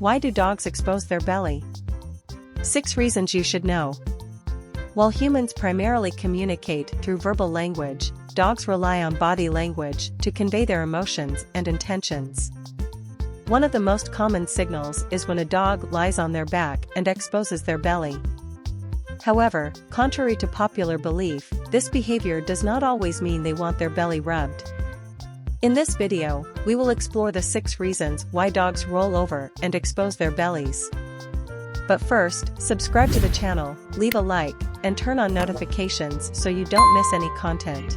Why do dogs expose their belly? 6 reasons you should know. While humans primarily communicate through verbal language, dogs rely on body language to convey their emotions and intentions. One of the most common signals is when a dog lies on their back and exposes their belly. However, contrary to popular belief, this behavior does not always mean they want their belly rubbed. In this video, we will explore the 6 reasons why dogs roll over and expose their bellies. But first, subscribe to the channel, leave a like, and turn on notifications so you don't miss any content.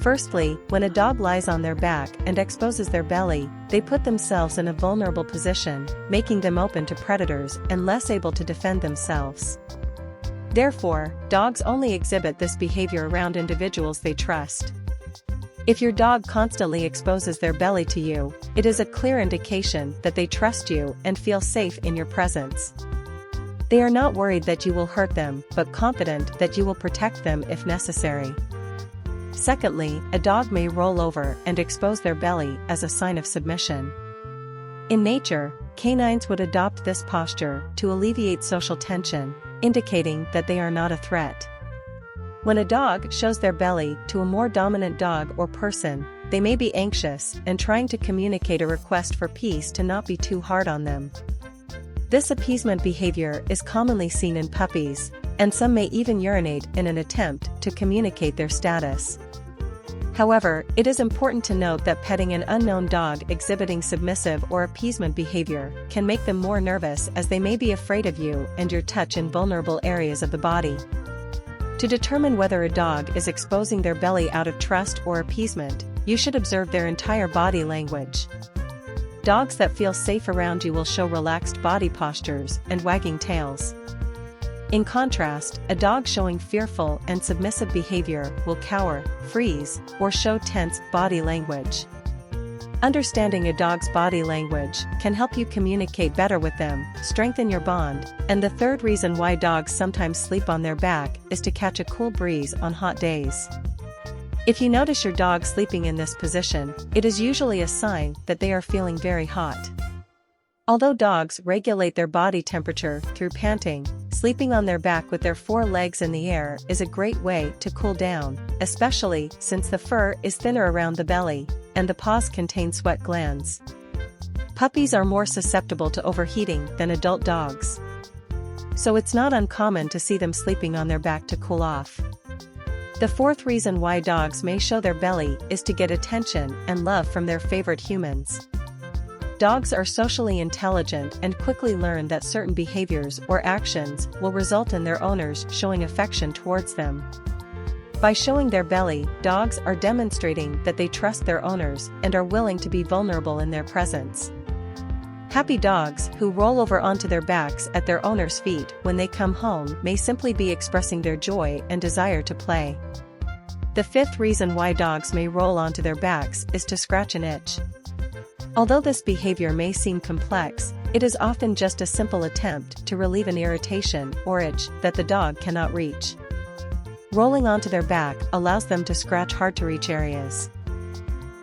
Firstly, when a dog lies on their back and exposes their belly, they put themselves in a vulnerable position, making them open to predators and less able to defend themselves. Therefore, dogs only exhibit this behavior around individuals they trust. If your dog constantly exposes their belly to you, it is a clear indication that they trust you and feel safe in your presence. They are not worried that you will hurt them, but confident that you will protect them if necessary. Secondly, a dog may roll over and expose their belly as a sign of submission. In nature, canines would adopt this posture to alleviate social tension, indicating that they are not a threat. When a dog shows their belly to a more dominant dog or person, they may be anxious and trying to communicate a request for peace to not be too hard on them. This appeasement behavior is commonly seen in puppies, and some may even urinate in an attempt to communicate their status. However, it is important to note that petting an unknown dog exhibiting submissive or appeasement behavior can make them more nervous, as they may be afraid of you and your touch in vulnerable areas of the body. To determine whether a dog is exposing their belly out of trust or appeasement, you should observe their entire body language. Dogs that feel safe around you will show relaxed body postures and wagging tails. In contrast, a dog showing fearful and submissive behavior will cower, freeze, or show tense body language. Understanding a dog's body language can help you communicate better with them, strengthen your bond, and the 3rd reason why dogs sometimes sleep on their back is to catch a cool breeze on hot days. If you notice your dog sleeping in this position, it is usually a sign that they are feeling very hot. Although dogs regulate their body temperature through panting, sleeping on their back with their 4 legs in the air is a great way to cool down, especially since the fur is thinner around the belly, and the paws contain sweat glands. Puppies are more susceptible to overheating than adult dogs, so it's not uncommon to see them sleeping on their back to cool off. The 4th reason why dogs may show their belly is to get attention and love from their favorite humans. Dogs are socially intelligent and quickly learn that certain behaviors or actions will result in their owners showing affection towards them. By showing their belly, dogs are demonstrating that they trust their owners and are willing to be vulnerable in their presence. Happy dogs who roll over onto their backs at their owner's feet when they come home may simply be expressing their joy and desire to play. The 5th reason why dogs may roll onto their backs is to scratch an itch. Although this behavior may seem complex, it is often just a simple attempt to relieve an irritation or itch that the dog cannot reach. Rolling onto their back allows them to scratch hard-to-reach areas.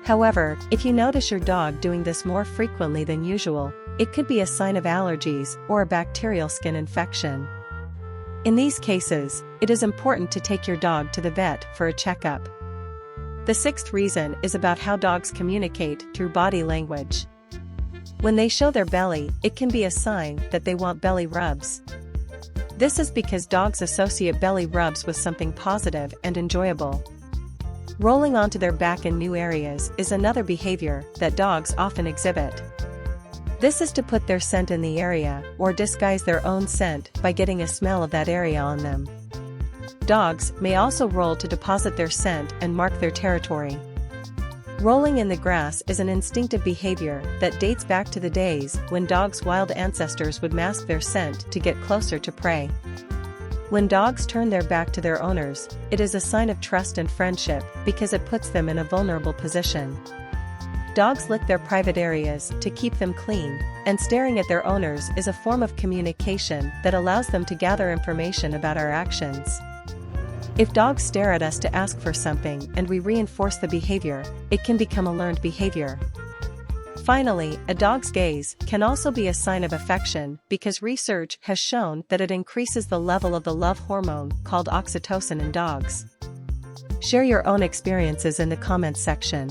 However, if you notice your dog doing this more frequently than usual, it could be a sign of allergies or a bacterial skin infection. In these cases, it is important to take your dog to the vet for a checkup. The 6th reason is about how dogs communicate through body language. When they show their belly, it can be a sign that they want belly rubs. This is because dogs associate belly rubs with something positive and enjoyable. Rolling onto their back in new areas is another behavior that dogs often exhibit. This is to put their scent in the area or disguise their own scent by getting a smell of that area on them. Dogs may also roll to deposit their scent and mark their territory. Rolling in the grass is an instinctive behavior that dates back to the days when dogs' wild ancestors would mask their scent to get closer to prey. When dogs turn their back to their owners, it is a sign of trust and friendship because it puts them in a vulnerable position. Dogs lick their private areas to keep them clean, and staring at their owners is a form of communication that allows them to gather information about our actions. If dogs stare at us to ask for something and we reinforce the behavior, it can become a learned behavior. Finally, a dog's gaze can also be a sign of affection because research has shown that it increases the level of the love hormone called oxytocin in dogs. Share your own experiences in the comments section.